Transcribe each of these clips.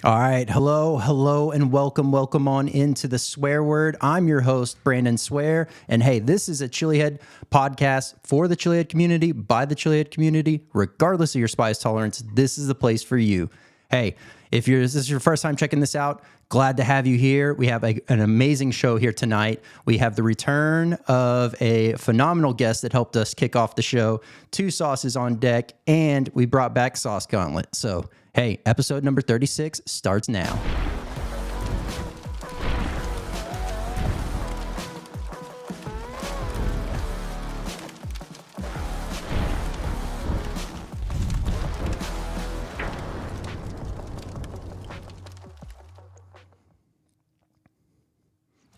All right. Hello, and welcome on into the Swear Word. I'm your host, Brandon Swear. And hey, this is a Chilihead podcast for the Chilihead community, by the Chilihead community. Regardless of your spice tolerance, this is the place for you. Hey, if this is your first time checking this out, glad to have you here. We have an amazing show here tonight. We have the return of a phenomenal guest that helped us kick off the show, 2 sauces on deck, and we brought back Sauce Gauntlet. So, hey, episode number 36 starts now.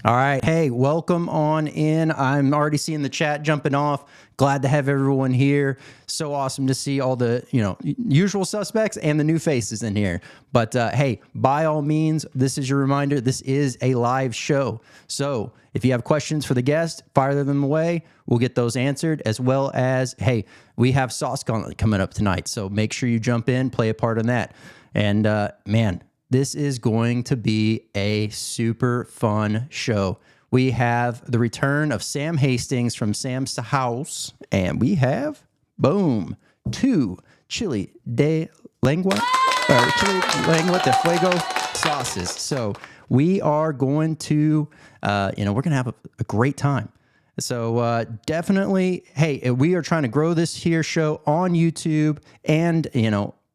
All right. Hey, welcome on in. I'm already seeing the chat jumping off. Glad to have everyone here. So awesome to see all the, usual suspects and the new faces in here. But hey, by all means, this is your reminder. This is a live show. So if you have questions for the guest, fire them away. We'll get those answered, as well as, hey, we have Sauce Gauntlet coming up tonight. So make sure you jump in, play a part in that. And man, this is going to be a super fun show. We have the return of Sam Hastings from Sam's House, and we have, boom, 2 Chile Lengua De Fuego sauces. So we are going to, we're going to have a great time. So definitely, hey, we are trying to grow this here show on YouTube, and,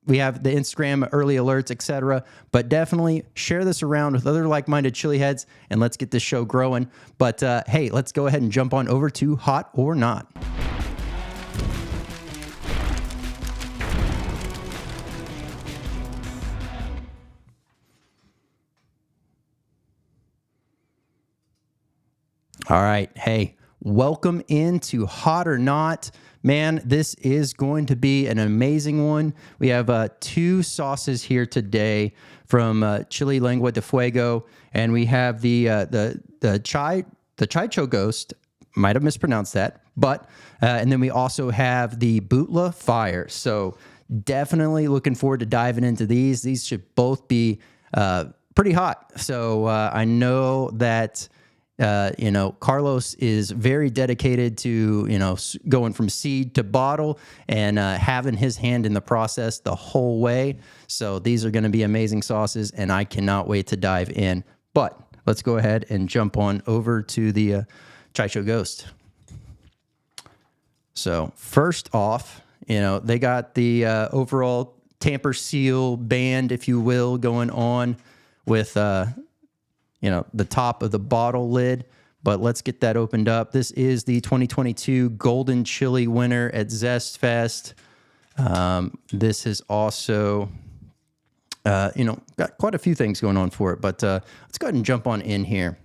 we have the Instagram early alerts, etc. But definitely share this around with other like-minded chili heads, and let's get this show growing. But hey, let's go ahead and jump on over to Hot or Not. All right, hey, welcome into Hot or Not. Man, this is going to be an amazing one. We have 2 sauces here today from Chile Lengua De Fuego, and we have the Chicho Ghost. Might have mispronounced that, but and then we also have the Bootla Fire. So definitely looking forward to diving into these. These should both be pretty hot. So I know that. Carlos is very dedicated to, going from seed to bottle and having his hand in the process the whole way. So these are going to be amazing sauces, and I cannot wait to dive in. But let's go ahead and jump on over to the Chicho Ghost. So first off, they got the overall tamper seal band, if you will, going on with... the top of the bottle lid, but let's get that opened up. This is the 2022 Golden Chili winner at Zest Fest. This is also, got quite a few things going on for it, but let's go ahead and jump on in here.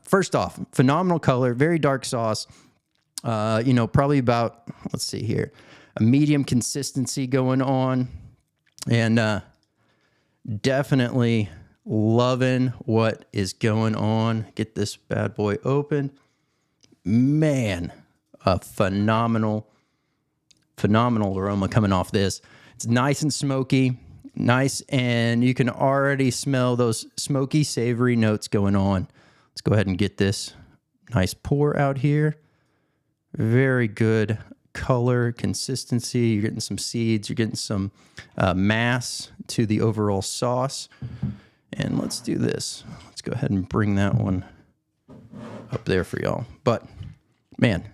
First off, phenomenal color, very dark sauce. Probably about, let's see here, a medium consistency going on, and definitely loving what is going on. Get this bad boy open. Man, a phenomenal aroma coming off this. It's nice and smoky, and you can already smell those smoky, savory notes going on. Let's go ahead and get this nice pour out here. Very good color, consistency. You're getting some seeds. You're getting some mass to the overall sauce. And let's do this. Let's go ahead and bring that one up there for y'all. But, man,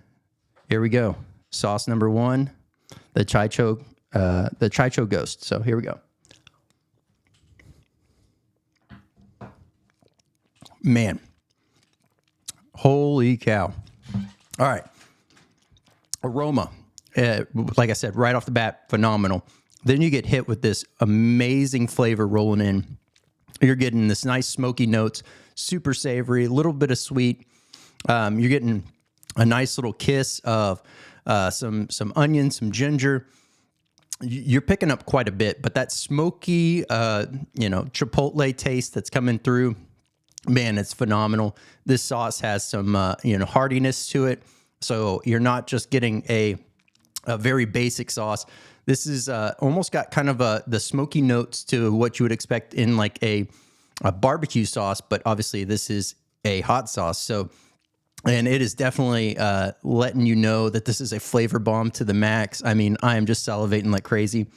here we go. Sauce number 1, the Chicho Ghost. So here we go. Man, holy cow. All right. Aroma, like I said, right off the bat, phenomenal. Then you get hit with this amazing flavor rolling in. You're getting this nice smoky notes, super savory, a little bit of sweet. You're getting a nice little kiss of some onion, some ginger. You're picking up quite a bit, but that smoky, chipotle taste that's coming through, man, it's phenomenal. This sauce has some, hardiness to it. So you're not just getting a a very basic sauce. This is almost got kind of the smoky notes to what you would expect in like a barbecue sauce, but obviously this is a hot sauce. So, and it is definitely letting you know that this is a flavor bomb to the max. I mean, I am just salivating like crazy.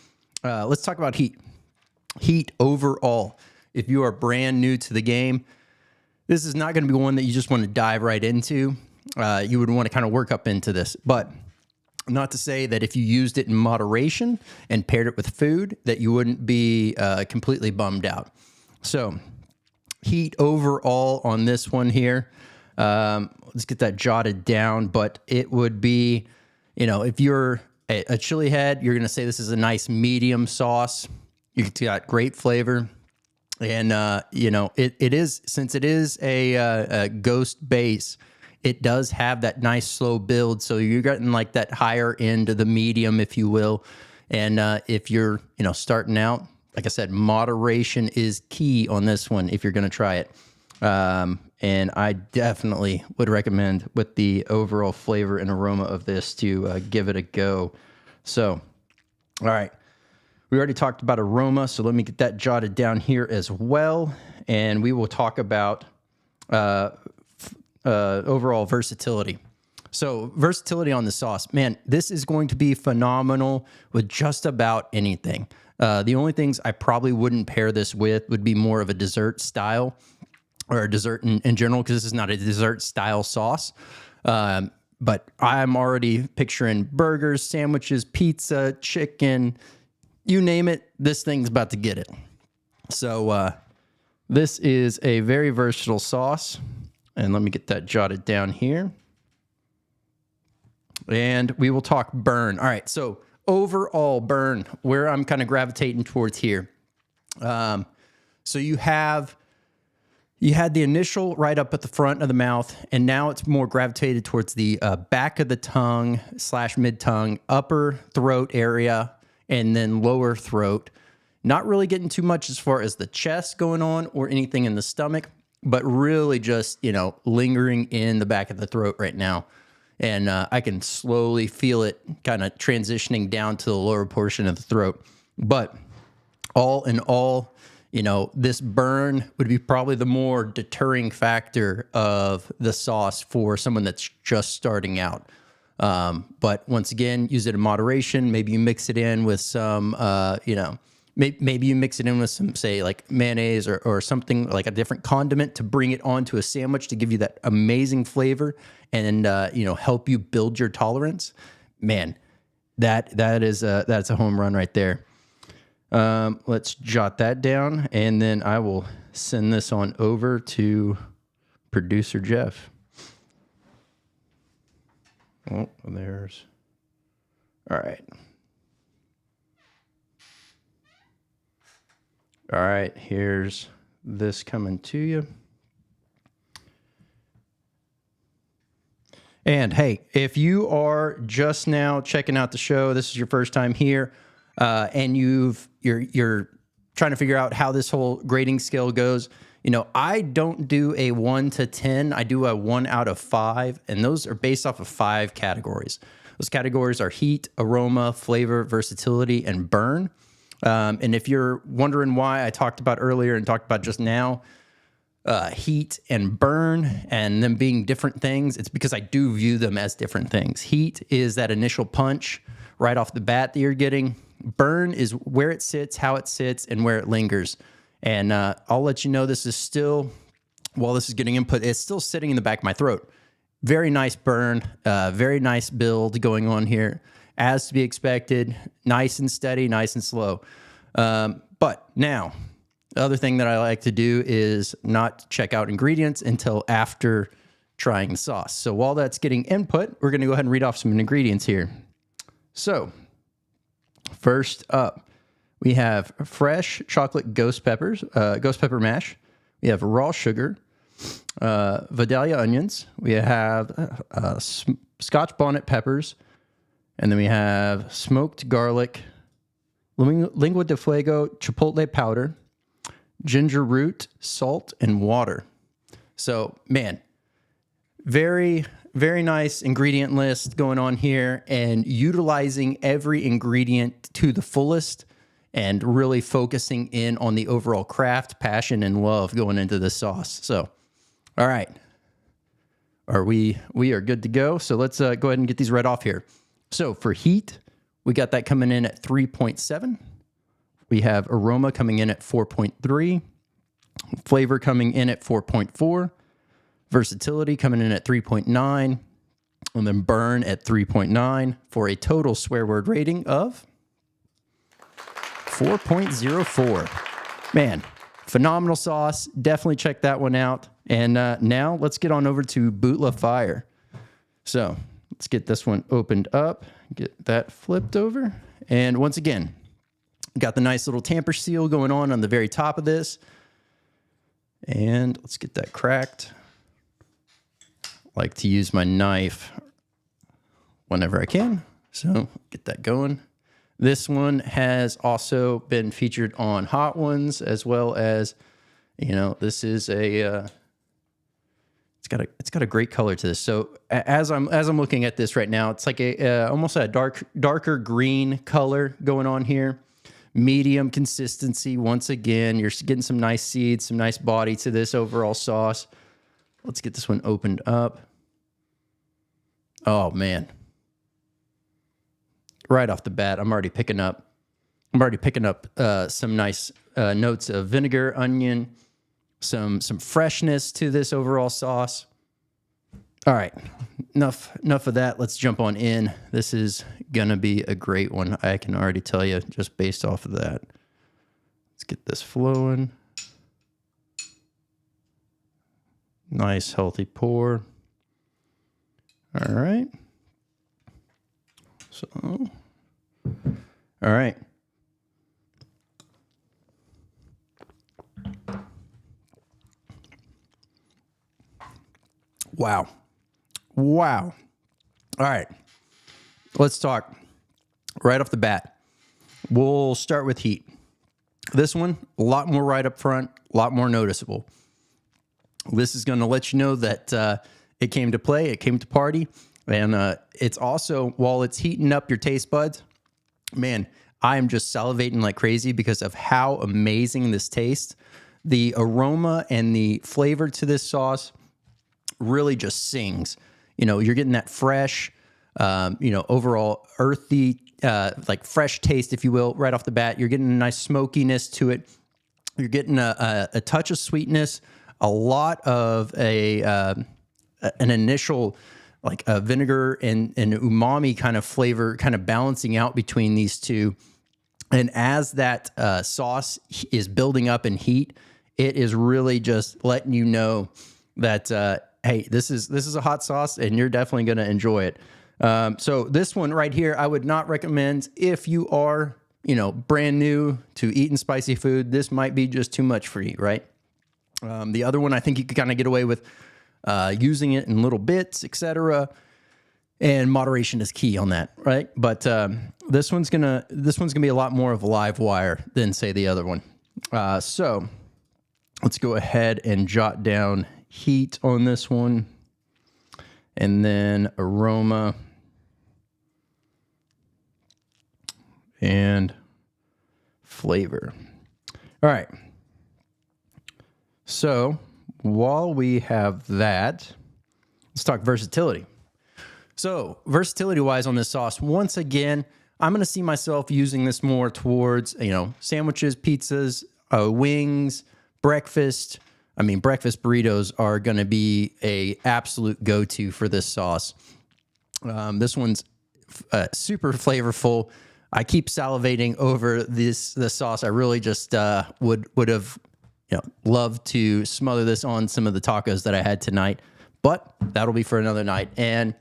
Let's talk about heat. Heat overall. If you are brand new to the game, this is not going to be one that you just want to dive right into. You would want to kind of work up into this, but not to say that if you used it in moderation and paired it with food, that you wouldn't be completely bummed out. So heat overall on this one here. Let's get that jotted down, but it would be, you know, if you're a chili head, you're going to say this is a nice medium sauce. It's got great flavor. And, you know, it is, since it is a ghost base, it does have that nice slow build. So you're getting like that higher end of the medium, if you will. And if you're, you know, starting out, like I said, moderation is key on this one if you're going to try it. And I definitely would recommend, with the overall flavor and aroma of this, to give it a go. So, all right. We already talked about aroma, so let me get that jotted down here as well. And we will talk about overall versatility. So versatility on the sauce, man, this is going to be phenomenal with just about anything. The only things I probably wouldn't pair this with would be more of a dessert style, or a dessert in general, because this is not a dessert style sauce. But I'm already picturing burgers, sandwiches, pizza, chicken, you name it, this thing's about to get it. So this is a very versatile sauce. And let me get that jotted down here. And we will talk burn. All right, so overall burn, where I'm kind of gravitating towards here. So you had the initial right up at the front of the mouth, and now it's more gravitated towards the back of the tongue / mid-tongue, upper throat area, and then lower throat. Not really getting too much as far as the chest going on or anything in the stomach, but really just, you know, lingering in the back of the throat right now. And I can slowly feel it kind of transitioning down to the lower portion of the throat. But all in all, you know, this burn would be probably the more deterring factor of the sauce for someone that's just starting out. But once again, use it in moderation. Maybe you mix it in with some, you know, maybe you mix it in with some, say, like mayonnaise or something like a different condiment to bring it onto a sandwich to give you that amazing flavor and, you know, help you build your tolerance. Man, that's a home run right there. Let's jot that down, and then I will send this on over to producer Jeff. Oh, there's, all right. All right, here's this coming to you. And hey, if you are just now checking out the show, this is your first time here, and you're trying to figure out how this whole grading scale goes, you know, I don't do a 1 to 10. I do a 1 out of 5, and those are based off of 5 categories. Those categories are heat, aroma, flavor, versatility, and burn. And if you're wondering why I talked about earlier and talked about just now, heat and burn and them being different things, it's because I do view them as different things. Heat is that initial punch right off the bat that you're getting. Burn is where it sits, how it sits, and where it lingers. And I'll let you know this is still, while this is getting input, it's still sitting in the back of my throat. Very nice burn, very nice build going on here. As to be expected, nice and steady, nice and slow. But now, the other thing that I like to do is not check out ingredients until after trying the sauce. So while that's getting input, we're going to go ahead and read off some ingredients here. So first up, we have fresh chocolate ghost peppers, ghost pepper mash. We have raw sugar, Vidalia onions. We have Scotch bonnet peppers. And then we have smoked garlic, Lengua De Fuego chipotle powder, ginger root, salt, and water. So, man, very very nice ingredient list going on here, and utilizing every ingredient to the fullest and really focusing in on the overall craft, passion, and love going into this sauce. So, all right. We are good to go. So let's go ahead and get these right off here. So for heat, we got that coming in at 3.7. We have aroma coming in at 4.3. Flavor coming in at 4.4. Versatility coming in at 3.9. And then burn at 3.9 for a total swear word rating of 4.04. Man, phenomenal sauce. Definitely check that one out. And now let's get on over to Bootla Fire. So let's get this one opened up, get that flipped over. And once again, got the nice little tamper seal going on the very top of this. And let's get that cracked. Like to use my knife whenever I can. So get that going. This one has also been featured on Hot Ones, as well as, you know, this is a it's got a great color to this. So as I'm looking at this right now, it's like a almost a darker green color going on here. Medium consistency. Once again, you're getting some nice seeds, some nice body to this overall sauce. Let's get this one opened up. Oh man. Right off the bat, I'm already picking up some nice notes of vinegar, onion, some freshness to this overall sauce. All right, enough of that. Let's jump on in. This is gonna be a great one. I can already tell you just based off of that. Let's get this flowing. Nice, healthy pour. All right. So, all right. Wow. Wow. All right. Let's talk right off the bat. We'll start with heat. This one, a lot more right up front, a lot more noticeable. This is going to let you know that it came to play, it came to party. And it's also, while it's heating up your taste buds, man, I am just salivating like crazy because of how amazing this tastes. The aroma and the flavor to this sauce really just sings. You know, you're getting that fresh, you know, overall earthy, like fresh taste, if you will, right off the bat. You're getting a nice smokiness to it. You're getting a touch of sweetness, a lot of an initial like a vinegar and umami kind of flavor, kind of balancing out between these two. And as that sauce is building up in heat, it is really just letting you know that, hey, this is a hot sauce and you're definitely going to enjoy it. So this one right here, I would not recommend if you are, you know, brand new to eating spicy food. This might be just too much for you, right? The other one, I think you could kind of get away with using it in little bits, etc. And moderation is key on that, right? But this one's gonna be a lot more of a live wire than say the other one. So let's go ahead and jot down heat on this one, and then aroma and flavor. All right. So while we have that, let's talk versatility. So versatility-wise on this sauce, once again, I'm going to see myself using this more towards, you know, sandwiches, pizzas, wings, breakfast. I mean, breakfast burritos are going to be a absolute go-to for this sauce. This one's super flavorful. I keep salivating over the sauce. I really just would have, you know, loved to smother this on some of the tacos that I had tonight, but that'll be for another night. And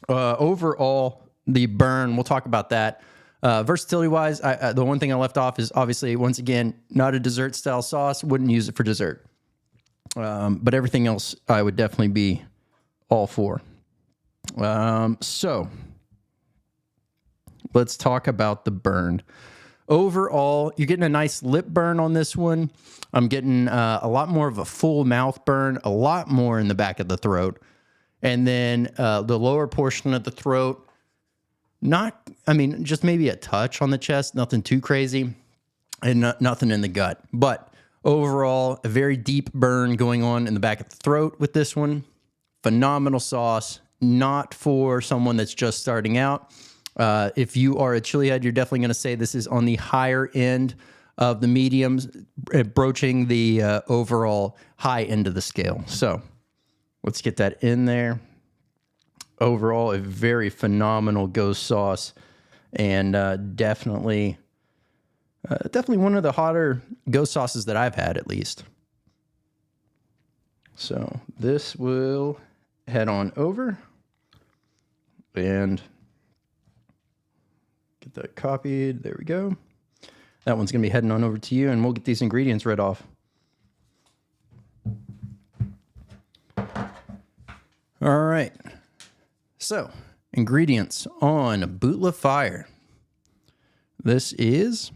overall, the burn, we'll talk about that. Versatility-wise, the one thing I left off is obviously, once again, not a dessert-style sauce. Wouldn't use it for dessert. But everything else, I would definitely be all for. So let's talk about the burn. Overall, you're getting a nice lip burn on this one. I'm getting a lot more of a full mouth burn, a lot more in the back of the throat. And then the lower portion of the throat, just maybe a touch on the chest, nothing too crazy, and nothing in the gut. But overall, a very deep burn going on in the back of the throat with this one. Phenomenal sauce, not for someone that's just starting out. If you are a chili head, you're definitely going to say this is on the higher end of the mediums, broaching the overall high end of the scale. So let's get that in there. Overall, a very phenomenal ghost sauce, and definitely one of the hotter ghost sauces that I've had, at least. So this will head on over and get that copied. There we go. That one's going to be heading on over to you, and we'll get these ingredients read off. All right. So, ingredients on Bootla Fire. This is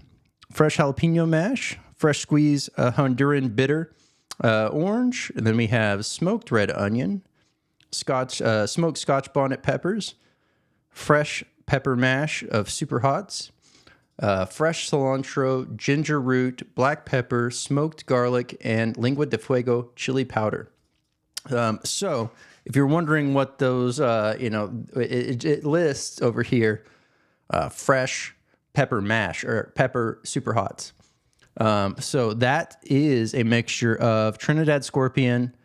fresh jalapeno mash, fresh squeeze Honduran bitter orange, and then we have smoked red onion, smoked Scotch bonnet peppers, fresh pepper mash of Superhots, fresh cilantro, ginger root, black pepper, smoked garlic, and Lengua de Fuego chili powder. So if you're wondering what those, it lists over here, fresh pepper mash or pepper Superhots. So that is a mixture of Trinidad Scorpion,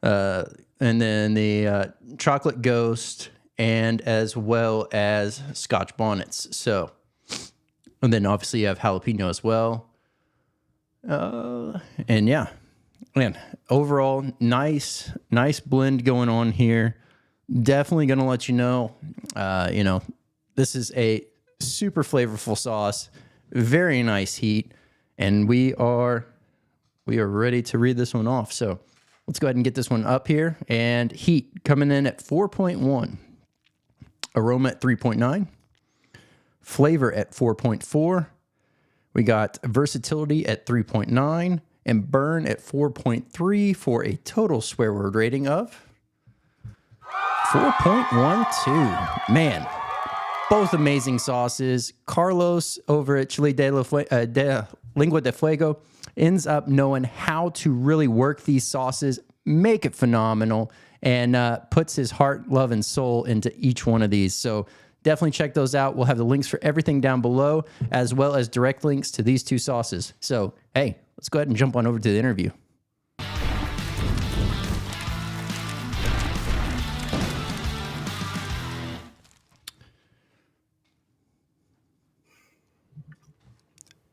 and then the Chocolate Ghost, and as well as Scotch bonnets. So, and then obviously you have jalapeno as well. And yeah, man, overall nice blend going on here. Definitely going to let you know, this is a super flavorful sauce, very nice heat, and we are ready to read this one off. So let's go ahead and get this one up here. And heat coming in at 4.1, aroma at 3.9, flavor at 4.4. We got versatility at 3.9 and burn at 4.3 for a total swear word rating of 4.12. Man, both amazing sauces. Carlos over at Chile Lengua de Fuego ends up knowing how to really work these sauces, make it phenomenal, and puts his heart, love, and soul into each one of these. So definitely check those out. We'll have the links for everything down below, as well as direct links to these two sauces. So, hey, let's go ahead and jump on over to the interview.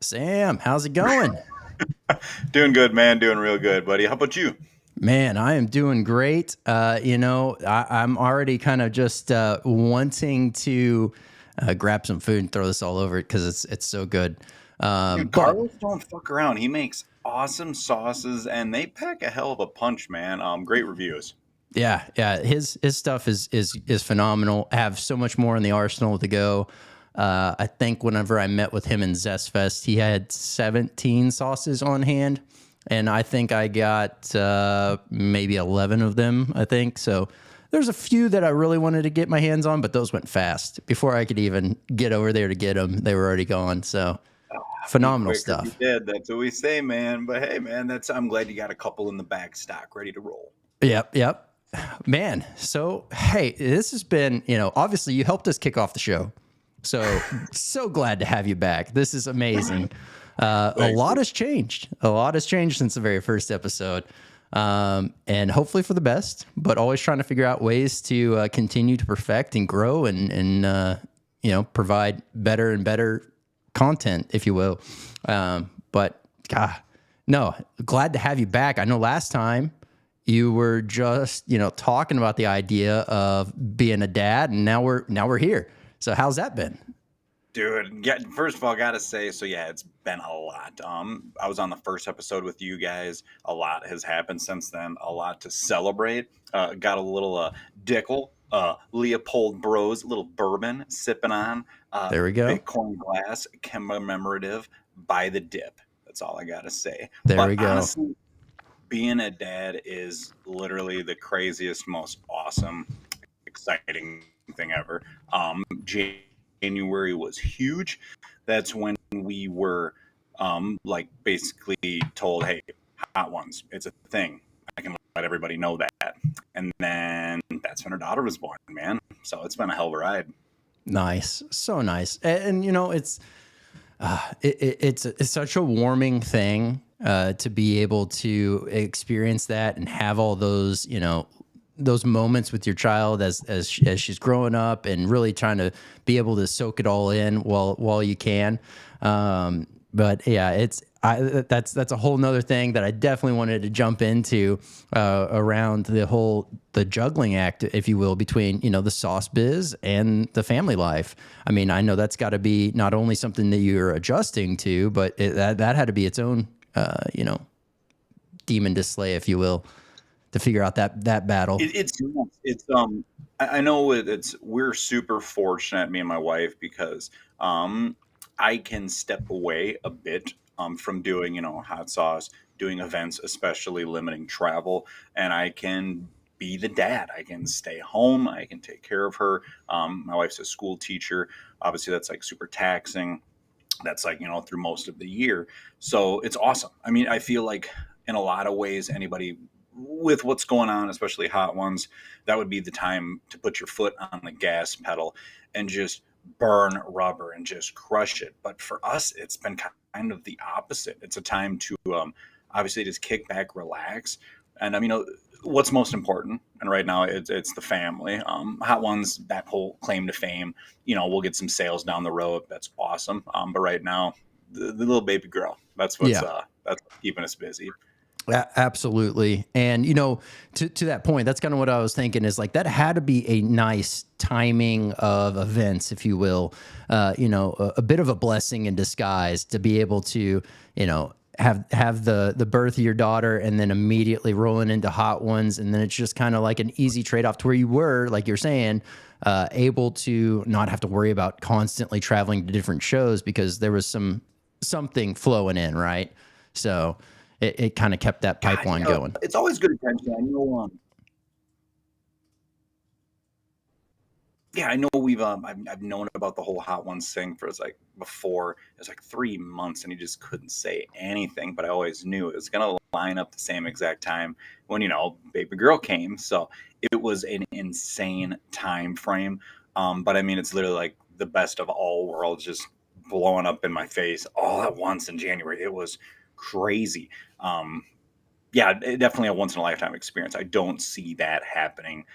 Sam, how's it going? Doing good, man. Doing real good, buddy. How about you? Man, I am doing great. I'm already kind of just wanting to grab some food and throw this all over it because it's so good. Dude, Carlos don't fuck around. He makes awesome sauces, and they pack a hell of a punch, man. Great reviews. Yeah. His stuff is phenomenal. I have so much more in the arsenal to go. I think whenever I met with him in Zest Fest, he had 17 sauces on hand, and I think I got maybe 11 of them, I think. So there's a few that I really wanted to get my hands on, but those went fast. Before I could even get over there to get them, they were already gone. So phenomenal stuff. You did. That's what we say, man. But hey, man, I'm glad you got a couple in the back stock ready to roll. Yep. Man, so hey, this has been, obviously you helped us kick off the show. So glad to have you back. This is amazing. A lot has changed. Since the very first episode. And hopefully for the best, but always trying to figure out ways to continue to perfect and grow and provide better and better content, if you will. But glad to have you back. I know last time you were just, talking about the idea of being a dad, and now we're here. So how's that been? Dude, first of all, I gotta say, so yeah, it's been a lot. I was on the first episode with you guys. A lot has happened since then. A lot to celebrate. Got a little Dickel, Leopold Bros, little bourbon sipping on. There we go. Bitcoin glass, commemorative by the dip. That's all I gotta say. There we go. Honestly, being a dad is literally the craziest, most awesome, exciting thing ever. January was huge. That's when we were like basically told, hey, hot ones, it's a thing. I can let everybody know that. And then that's when her daughter was born, man. So it's been a hell of a ride. Nice. So nice. And you know, it's such a warming thing to be able to experience that and have all those, you know, those moments with your child as she's growing up and really trying to be able to soak it all in while you can. But yeah, that's a whole nother thing that I definitely wanted to jump into around the juggling act, if you will, between, you know, the sauce biz and the family life. I mean, I know that's got to be not only something that you're adjusting to, but that had to be its own, you know, demon to slay, if you will, to figure out that battle. I know we're super fortunate, me and my wife, because I can step away a bit from doing, you know, hot sauce, doing events, especially limiting travel, and I can be the dad. I can stay home. I can take care of her. My wife's a school teacher. Obviously, that's like super taxing. That's like, you know, through most of the year. So it's awesome. I mean, I feel like in a lot of ways, anybody with what's going on, especially hot ones, that would be the time to put your foot on the gas pedal and just burn rubber and just crush it. But for us, it's been kind of the opposite. It's a time to obviously just kick back, relax. And you know, what's most important, and right now it's the family. Hot ones, that whole claim to fame, you know, we'll get some sales down the road. That's awesome. But right now, the little baby girl, that's what's keeping us busy. Absolutely. And, you know, to that point, that's kind of what I was thinking is like that had to be a nice timing of events, if you will, you know, a bit of a blessing in disguise to be able to, you know, have the birth of your daughter and then immediately rolling into hot ones. And then it's just kind of like an easy trade-off to where you were, like you're saying, able to not have to worry about constantly traveling to different shows because there was something flowing in, right? So it kind of kept that pipeline going. It's always good attention. I know. Yeah, I know I've known about the whole hot ones thing for like before. It was like 3 months, and he just couldn't say anything. But I always knew it was gonna line up the same exact time when, you know, baby girl came. So it was an insane time frame. But I mean, it's literally like the best of all worlds, just blowing up in my face all at once in January. It was crazy. Yeah, definitely a once in a lifetime experience. I don't see that happening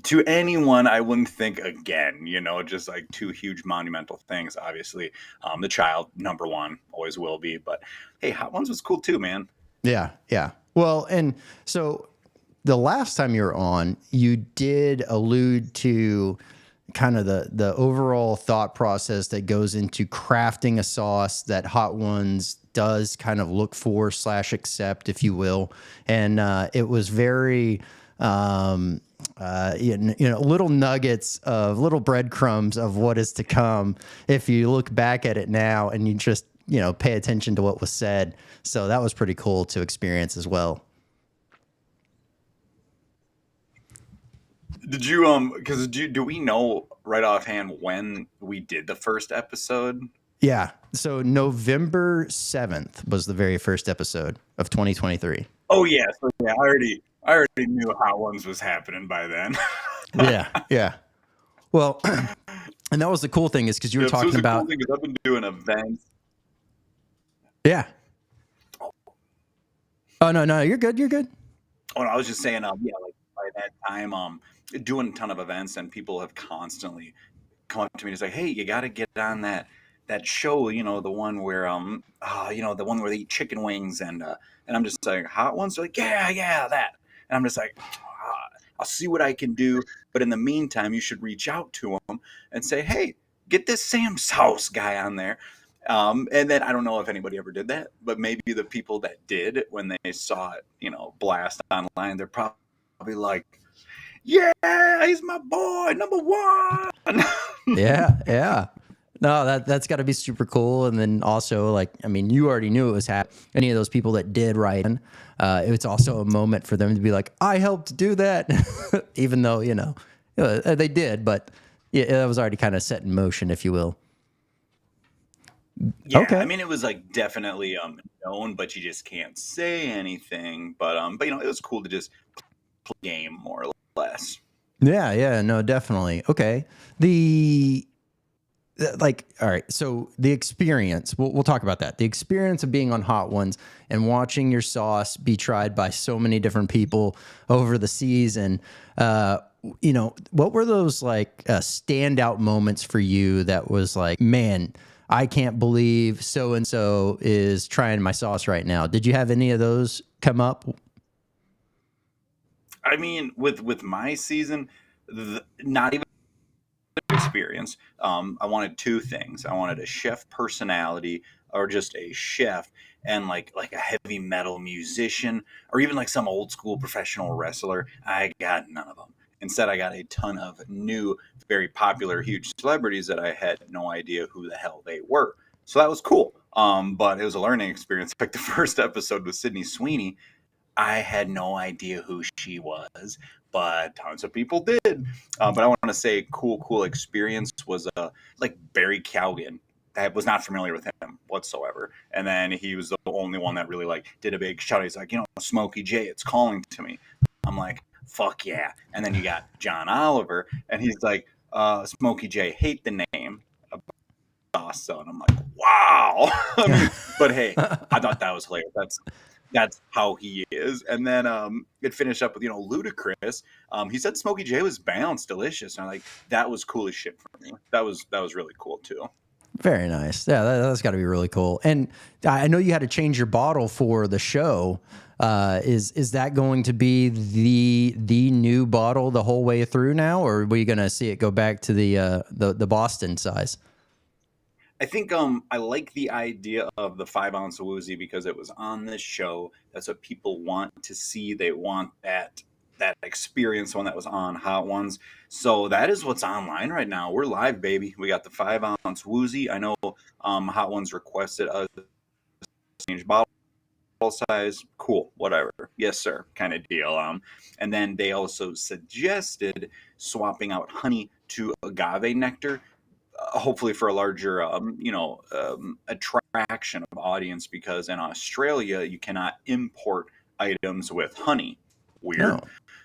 to anyone. I wouldn't think again, you know, just like two huge monumental things. Obviously, the child, number one, always will be. But hey, hot ones was cool too, man. Yeah, yeah. Well, and so the last time you were on, you did allude to kind of the overall thought process that goes into crafting a sauce that Hot Ones does kind of look for / accept, if you will. And it was very, you know, little nuggets of little breadcrumbs of what is to come if you look back at it now and you just, you know, pay attention to what was said. So that was pretty cool to experience as well. Did you because do we know right offhand when we did the first episode? Yeah. So November 7th was the very first episode of 2023. Oh yeah, so yeah, I already knew Hot Ones was happening by then. Yeah. Well, and that was the cool thing is because you were talking about. Cool thing is I've been doing events. Yeah. Oh no, you're good. Oh, no, I was just saying, yeah, like by that time, doing a ton of events, and people have constantly come up to me and say, "Hey, you got to get on that show, you know, the one where you know, the one where they eat chicken wings," and I'm just like, Hot Ones? They're like, yeah, that, and I'm just like, I'll see what I can do, but in the meantime, you should reach out to them and say, hey, get this Sam's House guy on there. And then I don't know if anybody ever did that, but maybe the people that did, when they saw it, you know, blast online, they're probably like, yeah, he's my boy, number one. Yeah. No, that's got to be super cool. And then also, like, I mean, you already knew it was happening. Any of those people that did write in, it's also a moment for them to be like, I helped do that, even though they did, but yeah, it was already kind of set in motion, if you will. Yeah, I Okay. mean, it was like definitely known, but you just can't say anything. But it was cool to just play the game more or less. Yeah, yeah, no, definitely. Okay. The like, all right, so the experience, we'll talk about that. The experience of being on Hot Ones and watching your sauce be tried by so many different people over the season. What were those like standout moments for you that was like, man, I can't believe so and so is trying my sauce right now? Did you have any of those come up? I mean, with my season, not even experience. I wanted two things. I wanted a chef personality, or just a chef, and like a heavy metal musician, or even like some old school professional wrestler. I got none of them. Instead, I got a ton of new, very popular, huge celebrities that I had no idea who the hell they were. So that was cool. But it was a learning experience. Like the first episode with Sydney Sweeney, I had no idea who she was, but tons of people did. But I want to say, cool experience was like Barry Calgan. I was not familiar with him whatsoever, and then he was the only one that really like did a big shout. He's like, Smokey J, it's calling to me. I'm like, fuck yeah! And then you got John Oliver, and he's like, Smokey J, hate the name. So, and I'm like, wow. I mean, but hey, I thought that was hilarious. That's how he is. And then it finished up with Ludacris. He said Smokey J was balanced, delicious, and I'm like, that was cool as shit for me. That was really cool too. Very nice. Yeah, that's got to be really cool. And I know you had to change your bottle for the show. Is that going to be the new bottle the whole way through now, or are we going to see it go back to the Boston size? I think I like the idea of the 5 ounce woozy because it was on this show. That's what people want to see. They want that experience, one that was on Hot Ones. So that is what's online right now. We're live, baby. We got the 5 ounce woozy. I know Hot Ones requested us to change bottle size. Cool, whatever. Yes, sir, kind of deal. And then they also suggested swapping out honey to agave nectar, hopefully for a larger, attraction of audience, because in Australia you cannot import items with honey. No. Weird.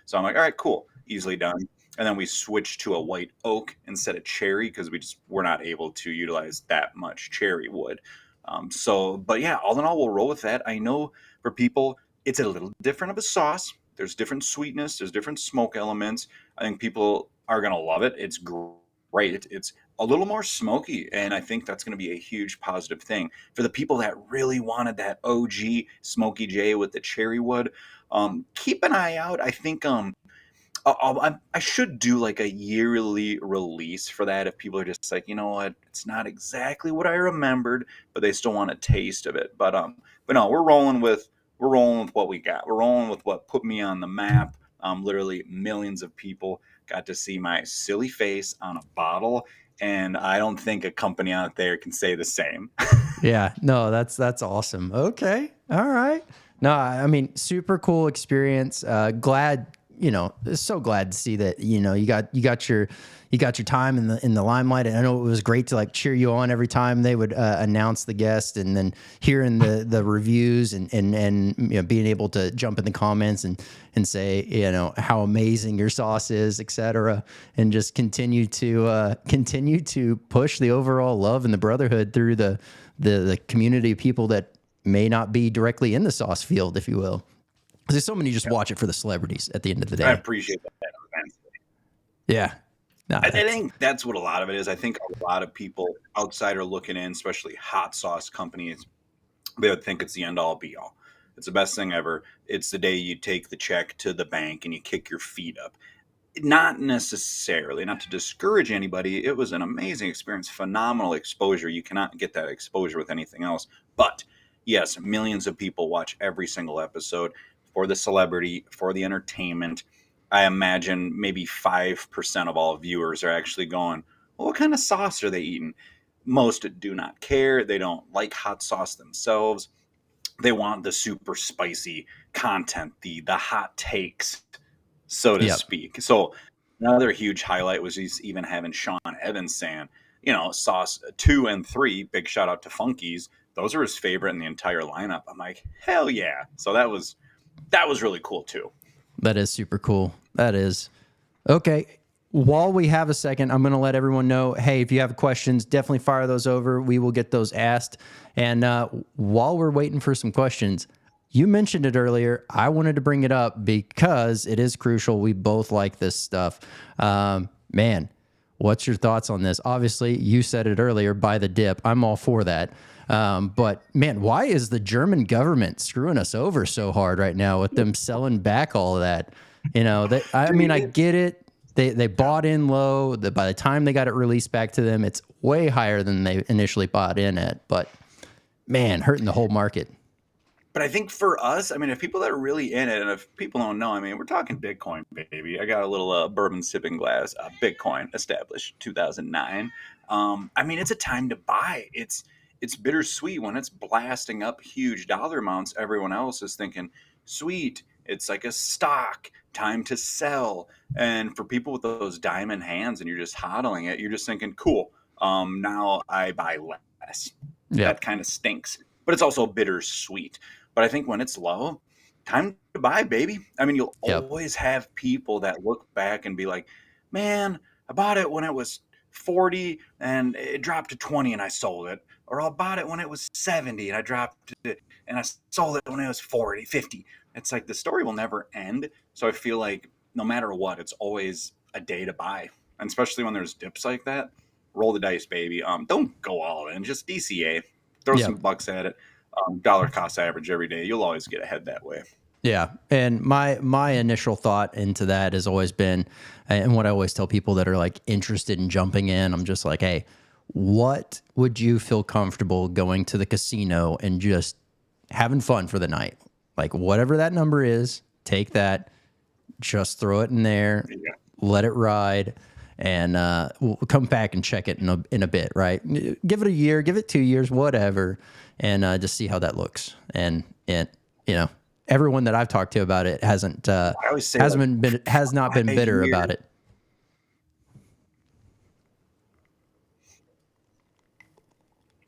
So I'm like, all right, cool, easily done. And then we switched to a white oak instead of cherry because we're not able to utilize that much cherry wood. But yeah, all in all, we'll roll with that. I know for people, it's a little different of a sauce. There's different sweetness, there's different smoke elements. I think people are gonna love it. It's great. It's a little more smoky, and I think that's going to be a huge positive thing for the people that really wanted that OG Smoky J with the cherry wood. Keep an eye out. I think I should do like a yearly release for that if people are just like, you know what, it's not exactly what I remembered, but they still want a taste of it. But no, we're rolling with what we got. We're rolling with what put me on the map. Literally millions of people got to see my silly face on a bottle, and I don't think a company out there can say the same. Yeah, no, that's awesome. Okay, all right. No, I mean, super cool experience. Glad, so glad to see that you got your time in the limelight. And I know it was great to like cheer you on every time they would announce the guest, and then hearing the reviews and being able to jump in the comments and say how amazing your sauce is, etc., and just continue to push the overall love and the brotherhood through the community of people that may not be directly in the sauce field, if you will. 'Cause there's so many just watch it for the celebrities at the end of the I day. appreciate that immensely. Yeah. No, I think that's what a lot of it is. I think a lot of people outside are looking in, especially hot sauce companies. They would think it's the end all be all. It's the best thing ever. It's the day you take the check to the bank and you kick your feet up. Not necessarily, not to discourage anybody. It was an amazing experience, phenomenal exposure. You cannot get that exposure with anything else. But yes, millions of people watch every single episode for the celebrity, for the entertainment. I imagine maybe 5% of all viewers are actually going, well, what kind of sauce are they eating? Most do not care. They don't like hot sauce themselves. They want the super spicy content, the hot takes, so to Yep. speak. So another huge highlight was he's even having Sean Evans saying, sauce 2 and 3. Big shout out to Funkies. Those are his favorite in the entire lineup. I'm like, hell yeah! So that was really cool too. That is super cool. That is. Okay. While we have a second, I'm going to let everyone know, hey, if you have questions, definitely fire those over. We will get those asked. And while we're waiting for some questions, you mentioned it earlier. I wanted to bring it up because it is crucial. We both like this stuff. Man, what's your thoughts on this? Obviously, you said it earlier, buy the dip. I'm all for that. But man, why is the German government screwing us over so hard right now with them selling back all of that? I mean, I get it. They bought in low. By the time they got it released back to them, it's way higher than they initially bought in at. But man, hurting the whole market. But I think for us, I mean, if people that are really in it, and if people don't know, I mean, we're talking Bitcoin, baby. I got a little bourbon sipping glass. Bitcoin established 2009. I mean, it's a time to buy. It's bittersweet when it's blasting up huge dollar amounts. Everyone else is thinking, sweet, it's like a stock, time to sell. And for people with those diamond hands and you're just hodling it, you're just thinking, cool, now I buy less. Yeah. That kind of stinks. But it's also bittersweet. But I think when it's low, time to buy, baby. I mean, you'll Yep. always have people that look back and be like, man, I bought it when it was 40 and it dropped to 20 and I sold it. Or I bought it when it was 70 and I dropped it and I sold it when it was 40, 50. It's like the story will never end. So I feel like no matter what, it's always a day to buy. And especially when there's dips like that, roll the dice, baby. Don't go all in, just DCA. Throw some Yep. bucks at it. Dollar cost average every day. You'll always get ahead that way. Yeah. And my initial thought into that has always been, and what I always tell people that are like interested in jumping in, I'm just like, hey, what would you feel comfortable going to the casino and just having fun for the night? Like whatever that number is, take that, just throw it in there, Yeah. let it ride, and we'll come back and check it in a bit, right? Give it a year, give it 2 years, whatever, and just see how that looks. And everyone that I've talked to about it has not been 5 bitter years. about it.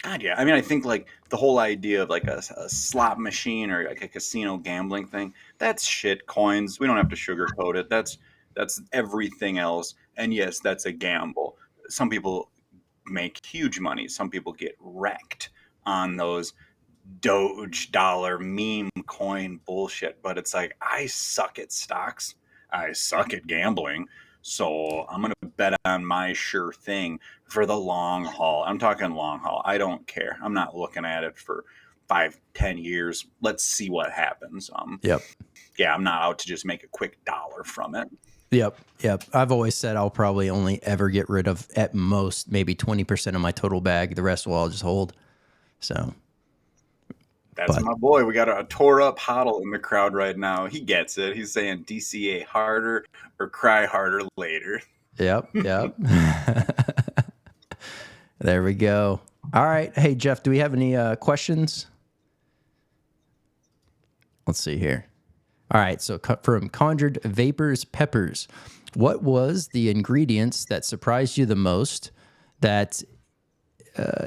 God, yeah. I mean, I think like the whole idea of like a slot machine or like a casino gambling thing, that's shit coins. We don't have to sugarcoat it. That's everything else. And yes, that's a gamble. Some people make huge money. Some people get wrecked on those Doge dollar meme coin bullshit. But it's like I suck at stocks. I suck at gambling. So I'm gonna bet on my sure thing for the long haul. I'm talking long haul. I don't care. I'm not looking at it for 5, 10 years. Let's see what happens. Yep. Yeah, I'm not out to just make a quick dollar from it. Yep. I've always said I'll probably only ever get rid of at most maybe 20% of my total bag. The rest will I'll just hold. So, That's but my boy. We got a tore up Hoddle in the crowd right now. He gets it. He's saying DCA harder or cry harder later. yep. There we go. All right. Hey, Jeff, do we have any questions? Let's see here. All right. So from Conjured Vapors Peppers, what was the ingredients that surprised you the most that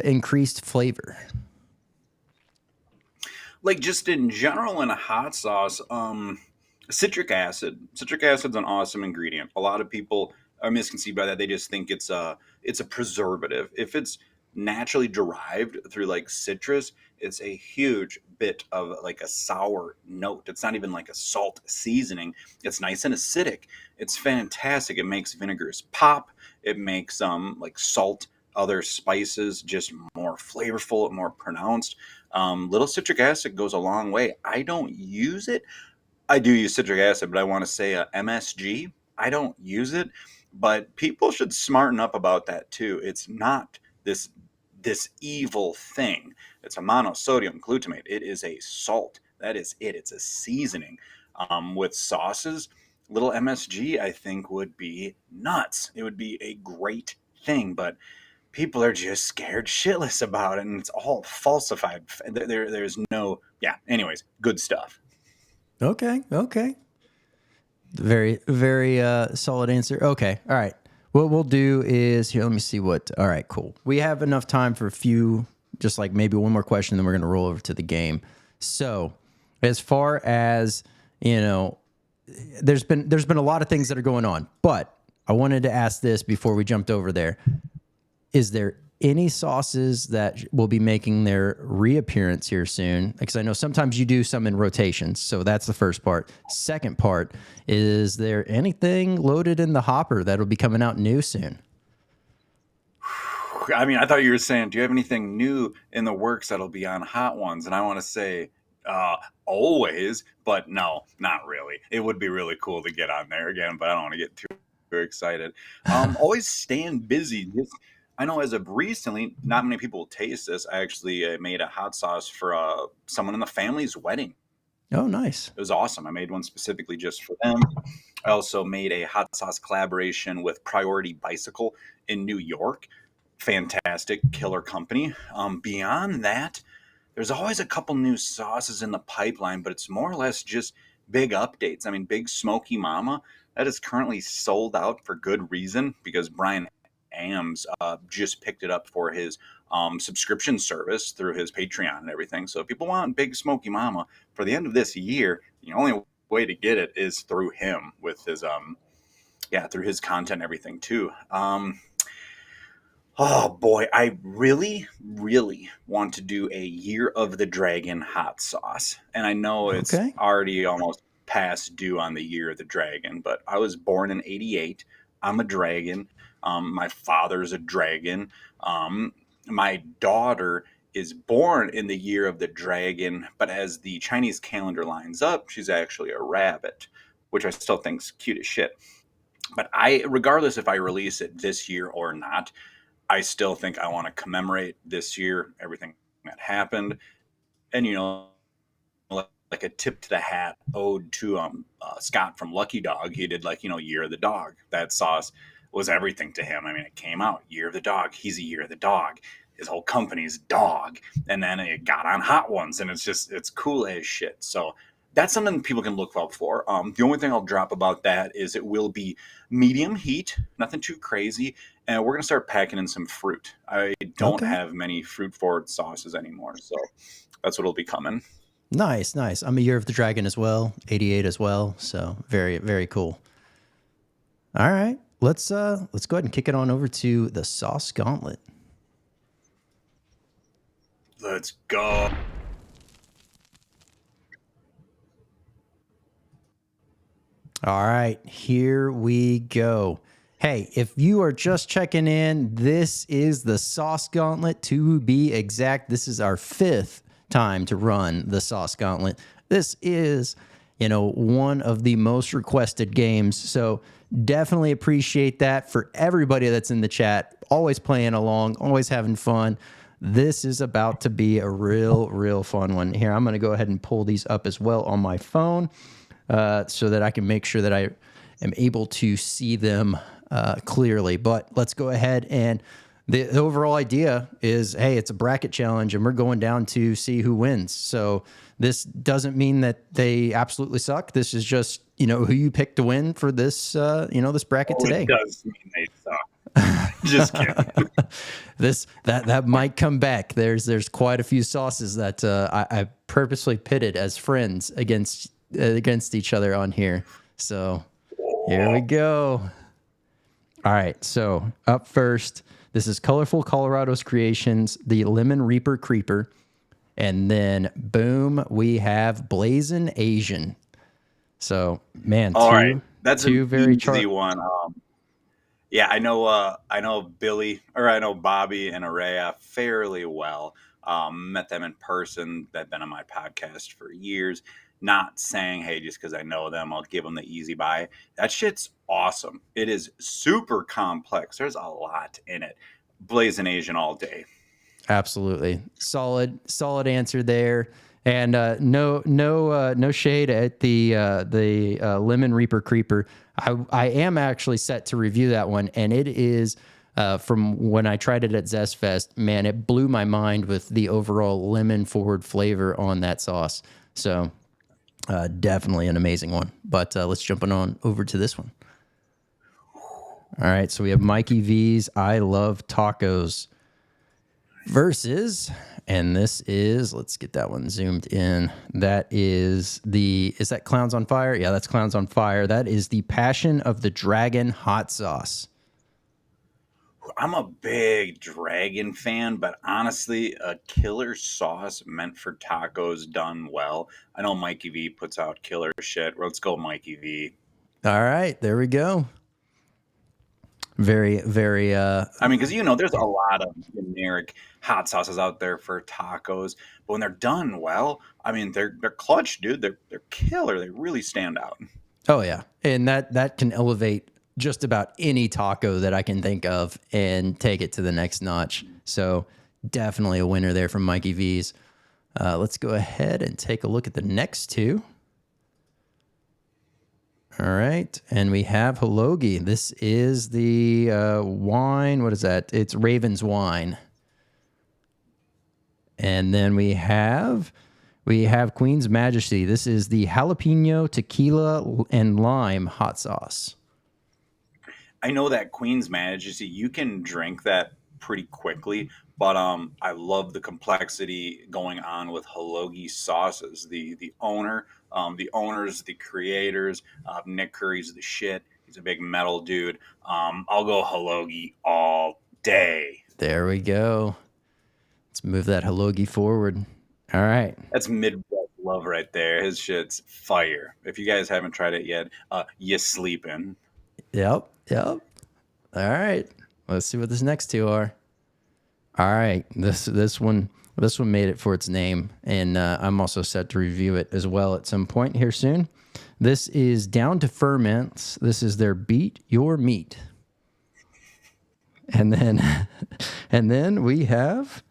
increased flavor? Like just in general in a hot sauce, citric acid. Citric acid's an awesome ingredient. A lot of people are misconceived by that. They just think it's a preservative. If it's naturally derived through like citrus, it's a huge bit of like a sour note. It's not even like a salt seasoning. It's nice and acidic. It's fantastic. It makes vinegars pop. It makes like salt, other spices just more flavorful, more pronounced. Little citric acid goes a long way. I don't use it. I do use citric acid, but I want to say MSG. I don't use it, but people should smarten up about that too. It's not this evil thing. It's a monosodium glutamate. It is a salt. That is it. It's a seasoning. With sauces, little MSG I think would be nuts. It would be a great thing, but people are just scared shitless about it, and it's all falsified. There's no, yeah. Anyways, good stuff. Okay. Very, very solid answer. Okay. All right. What we'll do is here, let me see what. All right, cool. We have enough time for a few, just like maybe one more question, then we're going to roll over to the game. So, as far as, there's been a lot of things that are going on, but I wanted to ask this before we jumped over there. Is there any sauces that will be making their reappearance here soon? Because I know sometimes you do some in rotations. So that's the first part. Second part, is there anything loaded in the hopper that'll be coming out new soon? I mean, I thought you were saying, do you have anything new in the works that'll be on Hot Ones? And I want to say, always, but no, not really. It would be really cool to get on there again, but I don't want to get too excited. Always staying busy. I know as of recently, not many people taste this. I actually made a hot sauce for someone in the family's wedding. Oh, nice. It was awesome. I made one specifically just for them. I also made a hot sauce collaboration with Priority Bicycle in New York. Fantastic, killer company. Beyond that, there's always a couple new sauces in the pipeline, but it's more or less just big updates. I mean, Big Smoky Mama, that is currently sold out for good reason because Brian Ams just picked it up for his subscription service through his Patreon and everything. So if people want Big Smoky Mama for the end of this year, the only way to get it is through him with his through his content and everything too. Oh boy, I really, really want to do a Year of the Dragon hot sauce. And I know it's already almost past due on the Year of the Dragon, but I was born in 88. I'm a dragon. My father's a dragon. My daughter is born in the Year of the Dragon, but as the Chinese calendar lines up, she's actually a rabbit, which I still think's cute as shit. But regardless if I release it this year or not, I still think I want to commemorate this year, everything that happened. And, like a tip to the hat ode to Scott from Lucky Dog. He did Year of the Dog. That sauce was everything to him. I mean, it came out, Year of the Dog. He's a Year of the Dog. His whole company's dog. And then it got on Hot Ones, and it's cool as shit. So that's something people can look out for. The only thing I'll drop about that is it will be medium heat, nothing too crazy. And we're going to start packing in some fruit. I don't have many fruit-forward sauces anymore, so that's what'll be coming. Nice. I'm a Year of the Dragon as well, 88 as well. So very, very cool. All right, let's go ahead and kick it on over to the Sauce Gauntlet. Let's go. All right, here we go. Hey, if you are just checking in, this is the Sauce Gauntlet. To be exact, this is our 5th time to run the Sauce Gauntlet. This is, one of the most requested games. So definitely appreciate that for everybody that's in the chat, always playing along, always having fun. This is about to be a real fun one. Here, I'm going to go ahead and pull these up as well on my phone so that I can make sure that I am able to see them clearly. But let's go ahead, and the overall idea is, hey, it's a bracket challenge and we're going down to see who wins. So this doesn't mean that they absolutely suck. This is just, who you pick to win for this, this bracket today. It does mean they suck. Just kidding. that might come back. There's quite a few sauces that I purposely pitted as friends against each other on here. So here we go. All right, so up first, this is Colorful Colorado's Creations, the Lemon Reaper Creeper. And then, boom, we have Blazin Asian. So, man, that's two an very easy one. Yeah, I know Billy, or I know Bobby and Araya fairly well. Met them in person. They've been on my podcast for years. Not saying, hey, just because I know them, I'll give them the easy buy. That shit's awesome. It is super complex. There's a lot in it. Blazin Asian all day. Absolutely. Solid answer there. And no shade at the Lemon Reaper Creeper. I am actually set to review that one, and it is from when I tried it at Zest Fest, man, it blew my mind with the overall lemon forward flavor on that sauce. So definitely an amazing one. But let's jump on over to this one. All right, so we have Mikey V's I Love Tacos versus, and this is, let's get that one zoomed in. That is that Clowns on Fire? Yeah, that's Clowns on Fire. That is the Passion of the Dragon hot sauce. I'm a big Dragon fan, but honestly, a killer sauce meant for tacos done well. I know Mikey V puts out killer shit. Let's go Mikey V. All right, there we go. Very, very. I mean, because there's a lot of generic hot sauces out there for tacos, but when they're done well, I mean, they're clutch, dude. They're killer. They really stand out. Oh yeah, and that can elevate just about any taco that I can think of and take it to the next notch. So definitely a winner there from Mikey V's. Let's go ahead and take a look at the next two. All right, and we have Hologi. This is the wine. What is that? It's Raven's Wine. And then we have Queen's Majesty. This is the jalapeno, tequila, and lime hot sauce. I know that Queen's Majesty, you can drink that pretty quickly, but I love the complexity going on with Hologi sauces. The owners, the creators, Nick Curry's the shit. He's a big metal dude. I'll go Hologi all day. There we go. Let's move that Hologi forward. All right. That's Midwest love right there. His shit's fire. If you guys haven't tried it yet, you sleeping. Yep. All right. Let's see what this next two are. All right. This one made it for its name, and I'm also set to review it as well at some point here soon. This is Down to Ferments. This is their Beat Your Meat. And then we have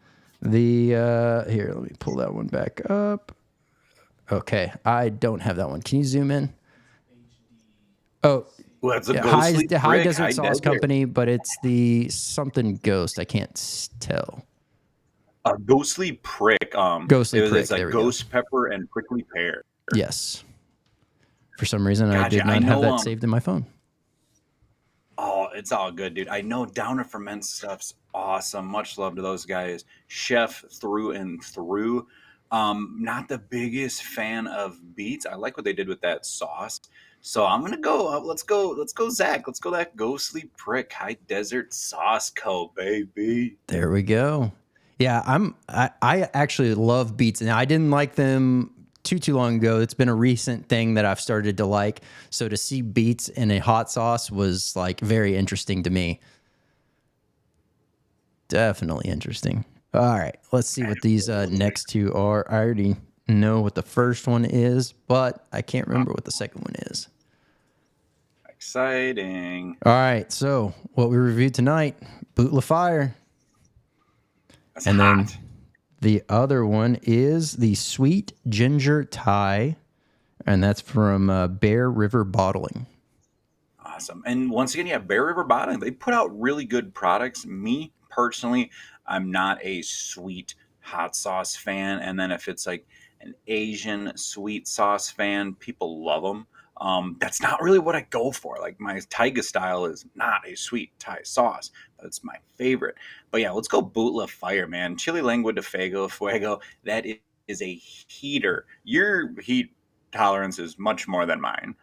the here, let me pull that one back up. Okay, I don't have that one. Can you zoom in? Oh, well, it's a High Desert Sauce Company, but it's the something Ghost. I can't tell. A Ghostly Prick. Ghostly Prick. It's like ghost pepper and prickly pear. Yes. For some reason, Gotcha. I did not have that saved in my phone. Oh, it's all good, dude. I know Down to Ferment stuff's awesome. Much love to those guys. Chef through and through. Not the biggest fan of beets. I like what they did with that sauce. So I'm gonna go. Let's go, Zach. Let's go that Ghostly Prick High Desert Sauce Co. Baby. There we go. Yeah, I actually love beets, and I didn't like them too long ago. It's been a recent thing that I've started to like. So to see beets in a hot sauce was like very interesting to me. Definitely interesting. All right, let's see what these next two are. I already know what the first one is, but I can't remember what the second one is. Exciting. All right, so what we reviewed tonight, Boot La Fire. That's and hot. Then the other one is the Sweet Ginger Thai, and that's from Bear River Bottling. Awesome. And once again, yeah, Bear River Bottling, they put out really good products. Me, personally, I'm not a sweet hot sauce fan. And then if it's like an Asian sweet sauce fan, people love them. That's not really what I go for. Like my Taiga style is not a sweet Thai sauce, but it's my favorite. But yeah, let's go Boot La Fire, man. Chile Lengua De Fuego. That is a heater. Your heat tolerance is much more than mine.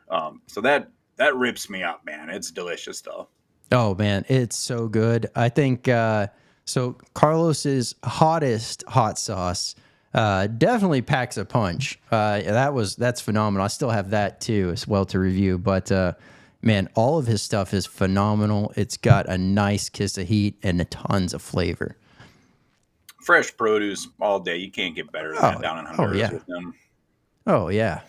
So that rips me up, man. It's delicious though. Oh man, it's so good. I think so. Carlos's hottest hot sauce definitely packs a punch. That's phenomenal. I still have that too as well to review. But man, all of his stuff is phenomenal. It's got a nice kiss of heat and tons of flavor. Fresh produce all day. You can't get better than that down in Honduras with them. Oh yeah.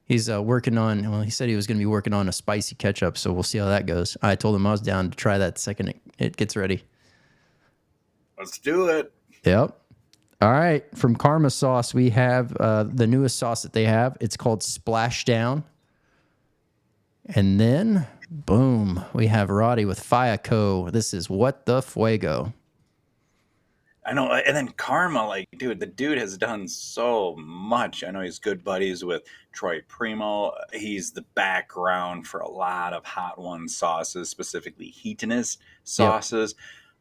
He's working on, well, he said he was going to be working on a spicy ketchup, so we'll see how that goes. I told him I was down to try that the second it gets ready. Let's do it. Yep. All right. From Karma Sauce, we have the newest sauce that they have. It's called Splashdown. And then Boom. We have Roddy with Fiaco. This is What the Fuego. I know, and then Karma, like, dude, the dude has done so much. I know he's good buddies with Troy Primo. He's the background for a lot of Hot One sauces, specifically Heatinous Yep. sauces.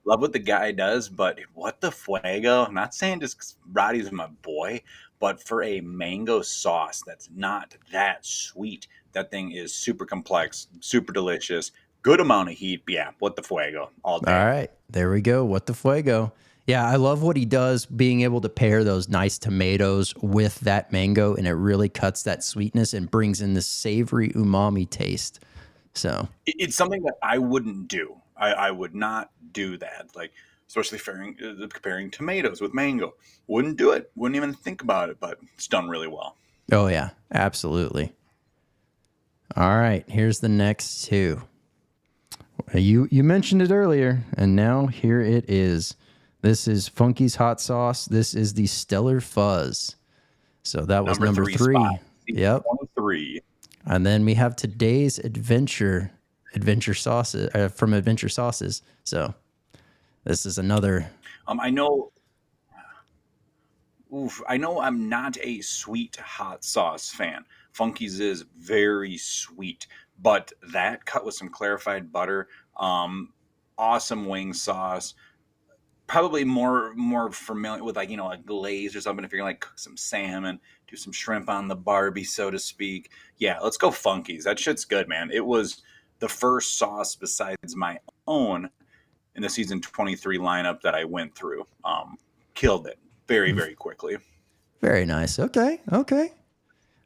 Love what the guy does, but what the fuego? I'm not saying just 'cause Roddy's my boy, but for a mango sauce that's not that sweet, that thing is super complex, super delicious, good amount of heat. Yeah, what the fuego all All day. right. There we go. What the Fuego. Yeah, I love what he does, being able to pair those nice tomatoes with that mango, and it really cuts that sweetness and brings in this savory umami taste. So, It's something that I wouldn't do. I would not do that. Like, especially comparing tomatoes with mango. Wouldn't do it. Wouldn't even think about it, but it's done really well. oh, yeah, absolutely. All right. Here's the next two. You mentioned it earlier, and now here it is. This is Funky's hot sauce. This is the Stellar Fuzz. So that was number three. Spot. Yep. 23. And then we have today's adventure sauces from Adventure Sauces. So this is another. I know. I know I'm not a sweet hot sauce fan. Funky's is very sweet, but that cut with some clarified butter, awesome wing sauce. Probably more familiar with, like, a glaze or something if you're gonna like cook some salmon, do some shrimp on the Barbie, so to speak. Yeah, let's go Funkies. That shit's good, man. It was the first sauce besides my own in the season 23 lineup that I went through. Killed it very quickly. Very nice. Okay.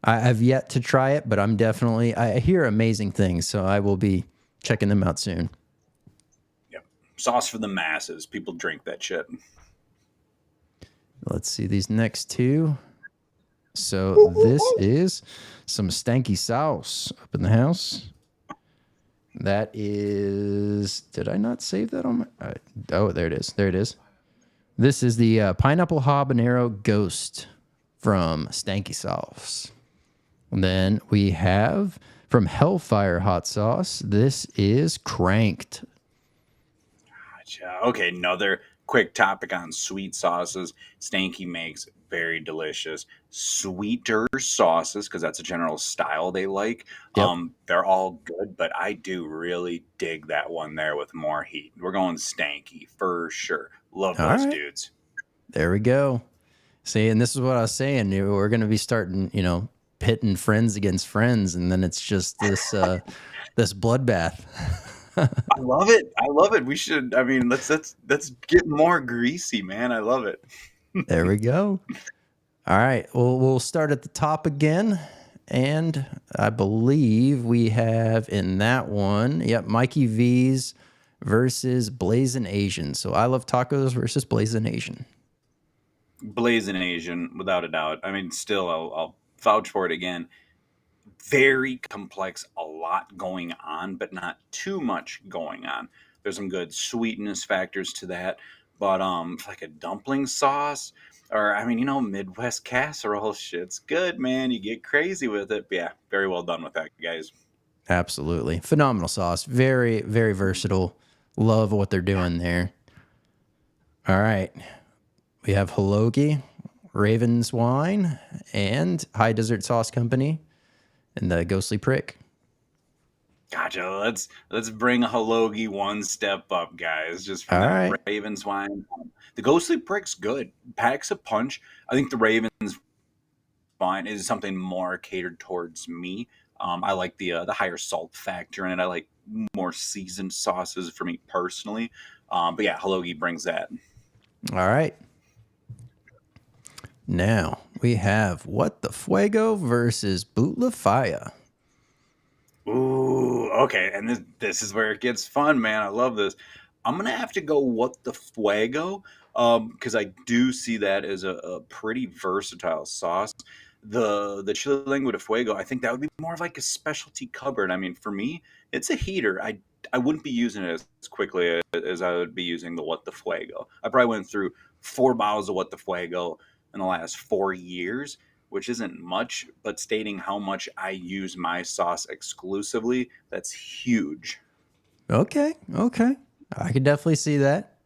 I've yet to try it, but I hear amazing things, so I will be checking them out soon. Yep, sauce for the masses. People drink that shit. Let's see these next two. So this is some stanky sauce up in the house. That is, did I not save that on my, oh, there it is. This is the pineapple habanero ghost from Stanky Sauce. And then we have from Hellfire Hot Sauce, this is Cranked. Gotcha. Okay, another quick topic on sweet sauces. Stanky makes very delicious sweeter sauces because that's a general style they like. Yep. They're all good, but I do really dig that one there with more heat. We're going Stanky for sure. Love All those right. dudes. There we go. See, and this is what I was saying. We're going to be starting, pitting friends against friends, and then it's just this this bloodbath. I love it. We should. I mean, let's get more greasy, man. I love it. There we go. All right. Well, we'll start at the top again. And I believe we have in that one, yep, Mikey V's versus Blazin' Asian. So I Love Tacos versus Blazin' Asian. Blazing Asian, without a doubt. I mean, still, I'll vouch for it again. Very complex, a lot going on, but not too much going on. There's some good sweetness factors to that, but like a dumpling sauce, or I mean, Midwest casserole, shit's good, man. You get crazy with it. But yeah, very well done with that, guys. Absolutely. Phenomenal sauce. Very, very versatile. Love what they're doing there. All right. We have Hologi, Raven's Wine, and High Desert Sauce Company, and the Ghostly Prick. Gotcha. Let's bring a Hologi one step up, guys. Just for that Ravens wine. The Ghostly Prick's good. Packs a punch. I think the Ravens wine is something more catered towards me. I like the higher salt factor in it. I like more seasoned sauces for me personally. But yeah, Hologi brings that. All right. Now we have What the Fuego versus Boot La Fire. Ooh, okay. And this is where it gets fun, man. I love this. I'm gonna have to go What the Fuego, because I do see that as a pretty versatile sauce. The Chile Lengua De Fuego, I think that would be more of like a specialty cupboard. I mean, for me, it's a heater. I wouldn't be using it as quickly as I would be using the What the Fuego. I probably went through 4 bottles of What the Fuego in the last 4 years. which isn't much, but stating how much I use my sauce exclusively, that's huge. Okay. I could definitely see that.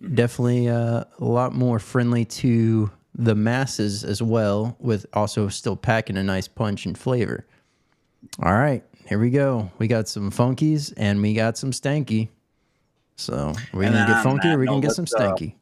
Mhm. Definitely a lot more friendly to the masses as well, with also still packing a nice punch and flavor. All right, here we go. We got some funkies and we got some stanky. So are we And gonna then get on funky or that are we gonna note, get some stanky?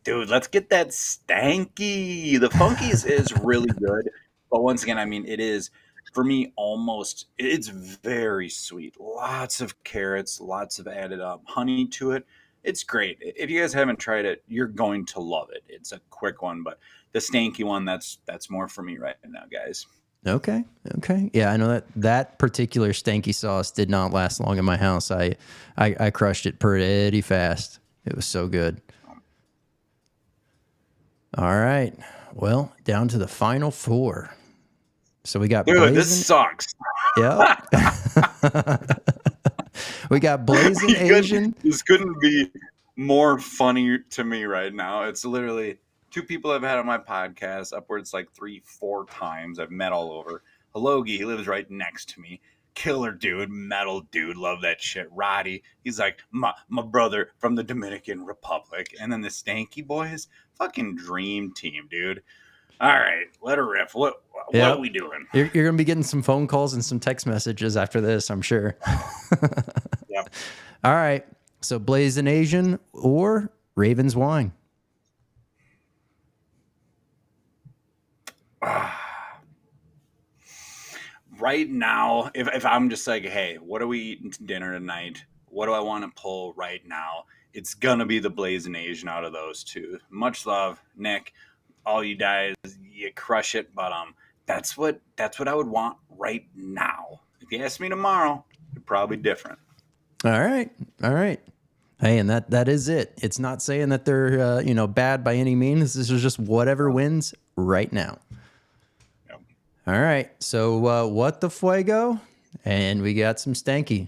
dude, let's get that stanky. The funkies is really good, but once again, I mean, it is for me almost. It's very sweet. Lots of carrots, lots of added honey to it. It's great. If you guys haven't tried it, you're going to love it. It's a quick one, but the stanky one, that's more for me right now, guys. Okay. Yeah, I know that particular stanky sauce did not last long in my house. I crushed it pretty fast. It was so good. All right. Well, down to the final four. So we got Dude, this Blazin'. sucks. Yep. We got Blazin' Asian. This couldn't be more funny to me right now. It's literally two people I've had on my podcast, upwards like 3-4 times. I've met all over. Halogi, he lives right next to me. Killer dude, metal dude, love that shit. Roddy, he's like my brother from the Dominican Republic. And then the Stanky Boys, fucking dream team, dude. All right, let her riff. What Yep. are we doing? You're going to be getting some phone calls and some text messages after this, I'm sure. Yep. All right. So Blazin' Asian or Raven's Wine? Right now, if I'm just like, hey, what are we eating to dinner tonight? What do I want to pull right now? It's gonna be the Blazing Asian out of those two. Much love, Nick. All you guys, you crush it. But that's what I would want right now. If you ask me tomorrow, it'd probably be different. All right. Hey, and that is it. It's not saying that they're bad by any means. This is just whatever wins right now. Yep. All right. So what the fuego? And we got some stanky.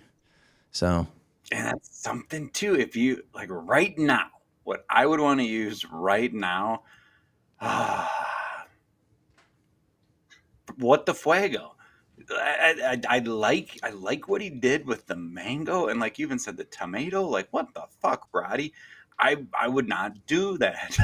So And that's something too. If you like right now, what I would want to use right now, what the fuego. I like what he did with the mango and like you even said the tomato. Like what the fuck, Roddy? I would not do that.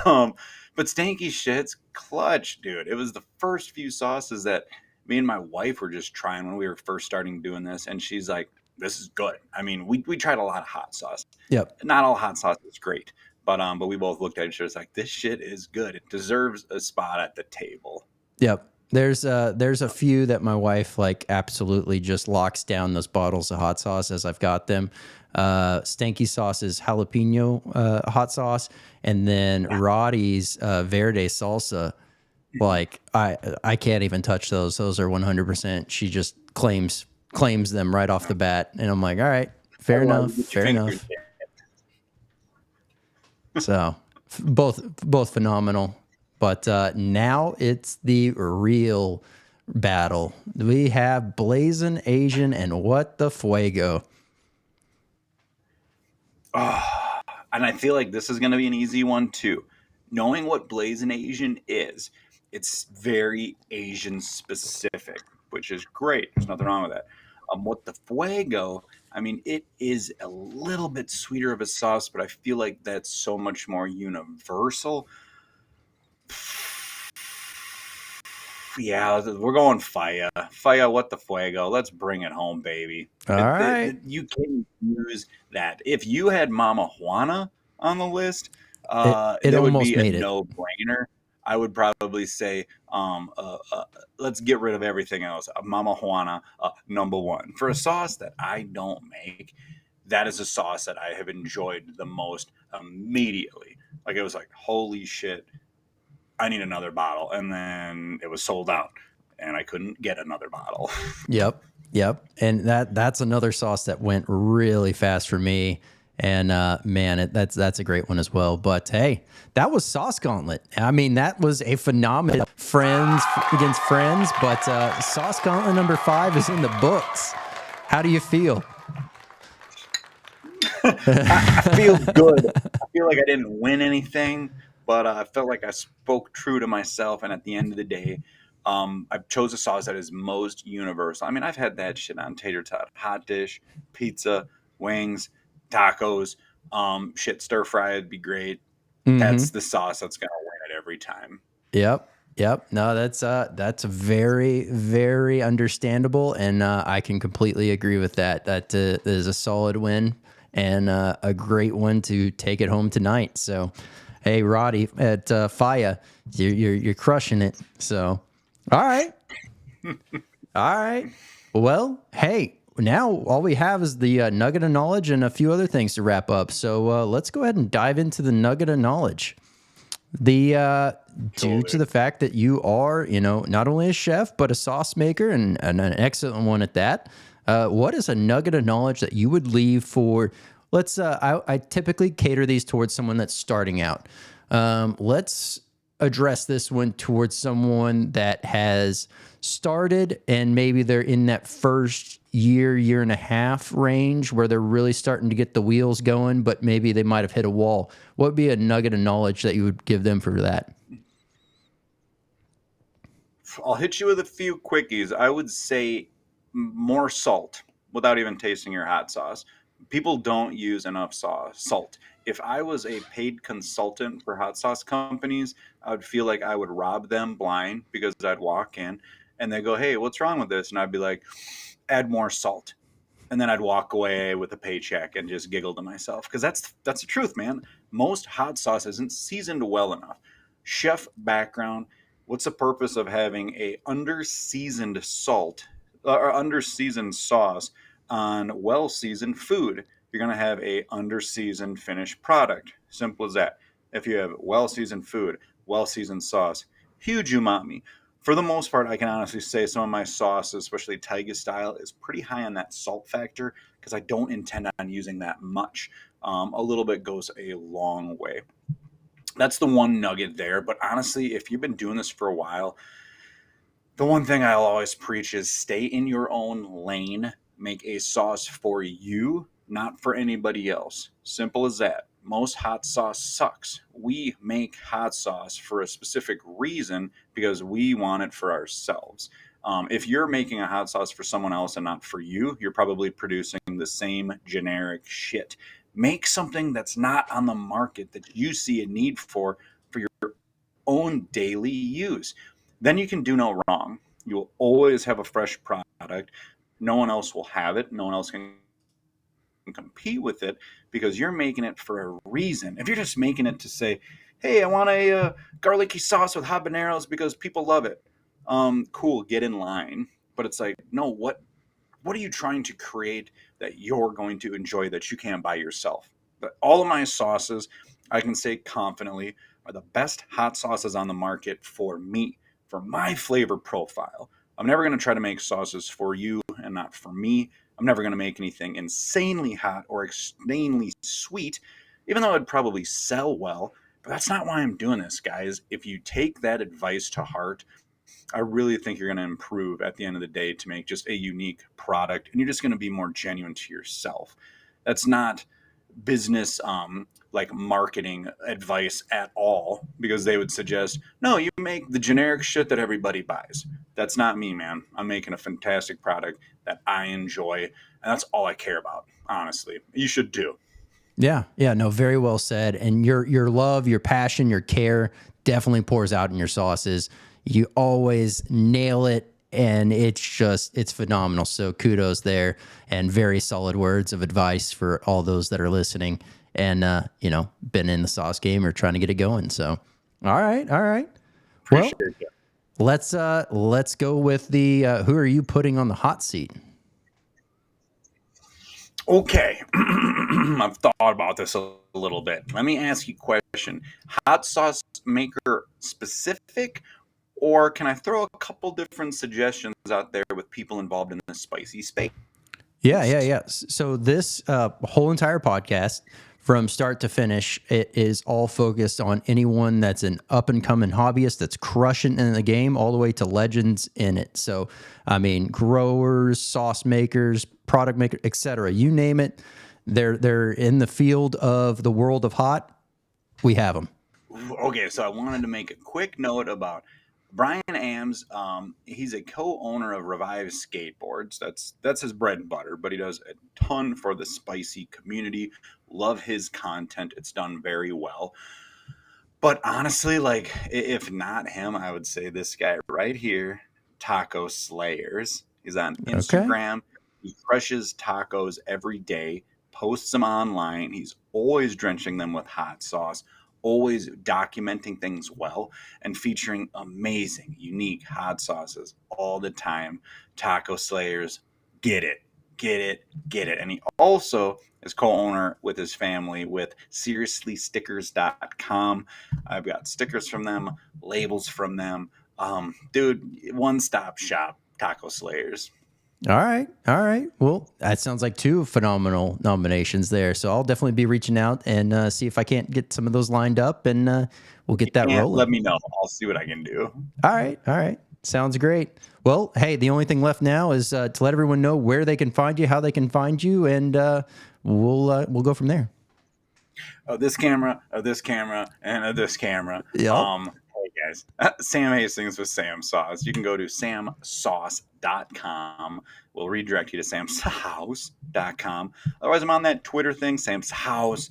But stanky shit's clutch, dude. It was the first few sauces that me and my wife were just trying when we were first starting doing this, and she's like, "This is good." I mean, we tried a lot of hot sauce. yep. Not all hot sauce is great, but we both looked at each other. It's like this shit is good. It deserves a spot at the table. Yep. There's a few that my wife like absolutely just locks down those bottles of hot sauce as I've got them. Stanky sauce is jalapeno hot sauce, and then Roddy's verde salsa. Like I can't even touch those. Those are 100%. She just claims them right off the bat, and I'm like, all right, fair enough. So both phenomenal. But now it's the real battle. We have Blazin' Asian and what the fuego. And I feel like this is going to be an easy one too. Knowing what Blazin' Asian is, it's very Asian specific, which is great. There's nothing wrong with that. What the fuego, I mean, it is a little bit sweeter of a sauce, but I feel like that's so much more universal. Yeah, we're going fire. Fire, what the fuego. Let's bring it home, baby. All right. You can use that. If you had Mama Juana on the list, It it would almost be a made it. no-brainer. I would probably say, let's get rid of everything else. Mama Juana, number one. For a sauce that I don't make, that is a sauce that I have enjoyed the most immediately. Like, it was like, holy shit, I need another bottle. And then it was sold out and I couldn't get another bottle. Yep. And that's another sauce that went really fast for me. And man, that's a great one as well. But hey, that was Sauce Gauntlet. I mean, that was a phenomenal friends against friends. But Sauce Gauntlet number 5 is in the books. How do you feel? I feel good. I feel like I didn't win anything, but I felt like I spoke true to myself. And at the end of the day, I chose a sauce that is most universal. I mean, I've had that shit on tater tot, hot dish, pizza, wings, tacos, shit, stir fry would be great. Mm-hmm. That's the sauce that's gonna win it every time. Yep. Yep. No, that's very, very understandable, and I can completely agree with that. That is a solid win and a great one to take it home tonight. So, hey, Roddy at Faya, you're crushing it. So, all right, all right. Well, hey, now all we have is the nugget of knowledge and a few other things to wrap up. So let's go ahead and dive into the nugget of knowledge. The due to the fact that you are, not only a chef but a sauce maker and an excellent one at that. What is a nugget of knowledge that you would leave for? Let's. I typically cater these towards someone that's starting out. Let's address this one towards someone that has started and maybe they're in that first year and a half range where they're really starting to get the wheels going, but maybe they might have hit a wall. What would be a nugget of knowledge that you would give them for that? I'll hit you with a few quickies. I would say more salt without even tasting your hot sauce. People don't use enough salt. If I was a paid consultant for hot sauce companies, I would feel like I would rob them blind because I'd walk in and they go, "Hey, what's wrong with this?" And I'd be like, "Add more salt." And then I'd walk away with a paycheck and just giggle to myself because that's the truth, man. Most hot sauce isn't seasoned well enough. Chef background. What's the purpose of having a underseasoned salt or underseasoned sauce on well-seasoned food? You're going to have a underseasoned finished product. Simple as that. If you have well-seasoned food, well-seasoned sauce, huge umami. For the most part, I can honestly say some of my sauces, especially Taiga style, is pretty high on that salt factor because I don't intend on using that much. A little bit goes a long way. That's the one nugget there. But honestly, if you've been doing this for a while, the one thing I'll always preach is stay in your own lane. Make a sauce for you, not for anybody else. Simple as that. Most hot sauce sucks. We make hot sauce for a specific reason because we want it for ourselves. If you're making a hot sauce for someone else and not for you, you're probably producing the same generic shit. Make something that's not on the market that you see a need for your own daily use. Then you can do no wrong. You will always have a fresh product. No one else will have it. No one else can compete with it because you're making it for a reason. If you're just making it to say, "Hey, I want a garlicky sauce with habaneros because people love it," cool, get in line. But it's like, no, what are you trying to create that you're going to enjoy that you can't buy yourself? But all of my sauces, I can say confidently, are the best hot sauces on the market for me, for my flavor profile. I'm never going to try to make sauces for you and not for me. I'm never going to make anything insanely hot or insanely sweet, even though it'd probably sell well. But that's not why I'm doing this, guys. If you take that advice to heart, I really think you're going to improve at the end of the day to make just a unique product, and you're just going to be more genuine to yourself. That's not business like marketing advice at all, because they would suggest, no, you make the generic shit that everybody buys. That's not me, man. I'm making a fantastic product that I enjoy, and that's all I care about, honestly. You should too. Yeah, no, very well said. And your love, your passion, your care definitely pours out in your sauces. You always nail it, and it's phenomenal. So kudos there, and very solid words of advice for all those that are listening and been in the sauce game or trying to get it going. So all right. Appreciate it. Let's go with the who are you putting on the hot seat? Okay. I've thought about this a little bit. Let me ask you a question. Hot sauce maker specific, or can I throw a couple different suggestions out there with people involved in the spicy space? Yeah. So this whole entire podcast, from start to finish, it is all focused on anyone that's an up and coming hobbyist that's crushing in the game, all the way to legends in it. So, I mean, growers, sauce makers, product makers, etc. You name it, they're in the field of the world of hot. We have them. Okay, so I wanted to make a quick note about Brian Ames. He's a co-owner of Revive Skateboards. That's his bread and butter, but he does a ton for the spicy community. Love his content. It's done very well. But honestly, like if not him, I would say this guy right here, Taco Slayers. He's on Okay. Instagram. He crushes tacos every day, posts them online. He's always drenching them with hot sauce, always documenting things well, and featuring amazing, unique hot sauces all the time. Taco Slayers, get it, get it, get it. And he also is co-owner with his family with seriouslystickers.com. I've got stickers from them, labels from them. Dude, one-stop shop, Taco Slayers. All right. All right. Well, that sounds like two phenomenal nominations there. So I'll definitely be reaching out and see if I can't get some of those lined up, and we'll get that rolling. Let me know. I'll see what I can do. All right. All right. Sounds great. Well, hey, the only thing left now is to let everyone know where they can find you, how they can find you, and we'll go from there. This camera, this camera, and this camera. Yep. Hey guys, Sam Hastings with Sam Sauce. You can go to samsauce.com. We'll redirect you to samshouse.com. Otherwise, I'm on that Twitter thing, Sam's House,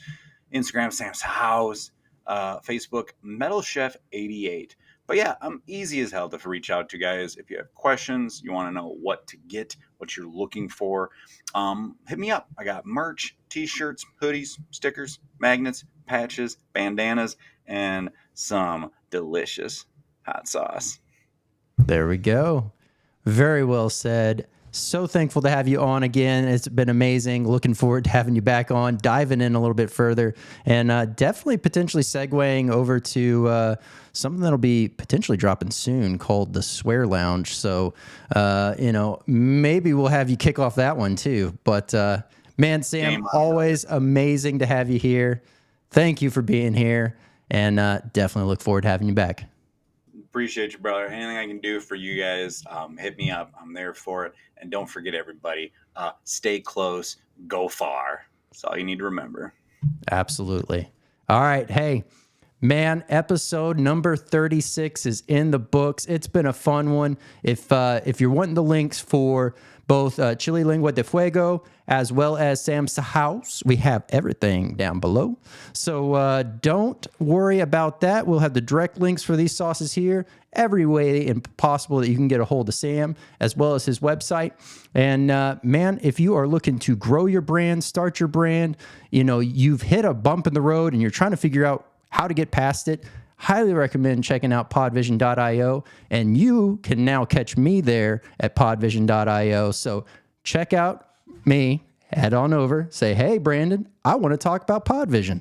Instagram, Sam's House, Facebook, Metal Chef 88. But yeah, I'm easy as hell to reach out to, guys. If you have questions, you want to know what to get, what you're looking for, hit me up. I got merch, t-shirts, hoodies, stickers, magnets, patches, bandanas, and some delicious hot sauce. There we go. Very well said. So thankful to have you on again. It's been amazing. Looking forward to having you back on, diving in a little bit further, and definitely potentially segueing over to something that'll be potentially dropping soon called the Swear Lounge. So, maybe we'll have you kick off that one too. But man, Sam, always amazing to have you here. Thank you for being here, and definitely look forward to having you back. Appreciate you, brother. Anything I can do for you guys, hit me up. I'm there for it. And don't forget, everybody, stay close, go far. That's all you need to remember. Absolutely. All right. Hey, man, episode number 36 is in the books. It's been a fun one. If you're wanting the links for both Chile Lengua De Fuego as well as Sam's House, we have everything down below. So don't worry about that. We'll have the direct links for these sauces here, every way possible that you can get a hold of Sam, as well as his website. And man, if you are looking to grow your brand, start your brand, you've hit a bump in the road and you're trying to figure out how to get past it, highly recommend checking out podvision.io, and you can now catch me there at podvision.io. So check out me, head on over, say, hey, Brandon, I want to talk about Podvision.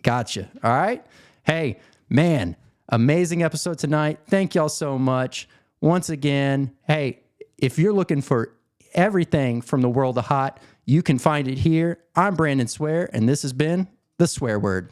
Gotcha. All right. Hey, man, amazing episode tonight. Thank y'all so much. Once again, hey, if you're looking for everything from the world of hot, you can find it here. I'm Brandon Swear, and this has been The Swear Word.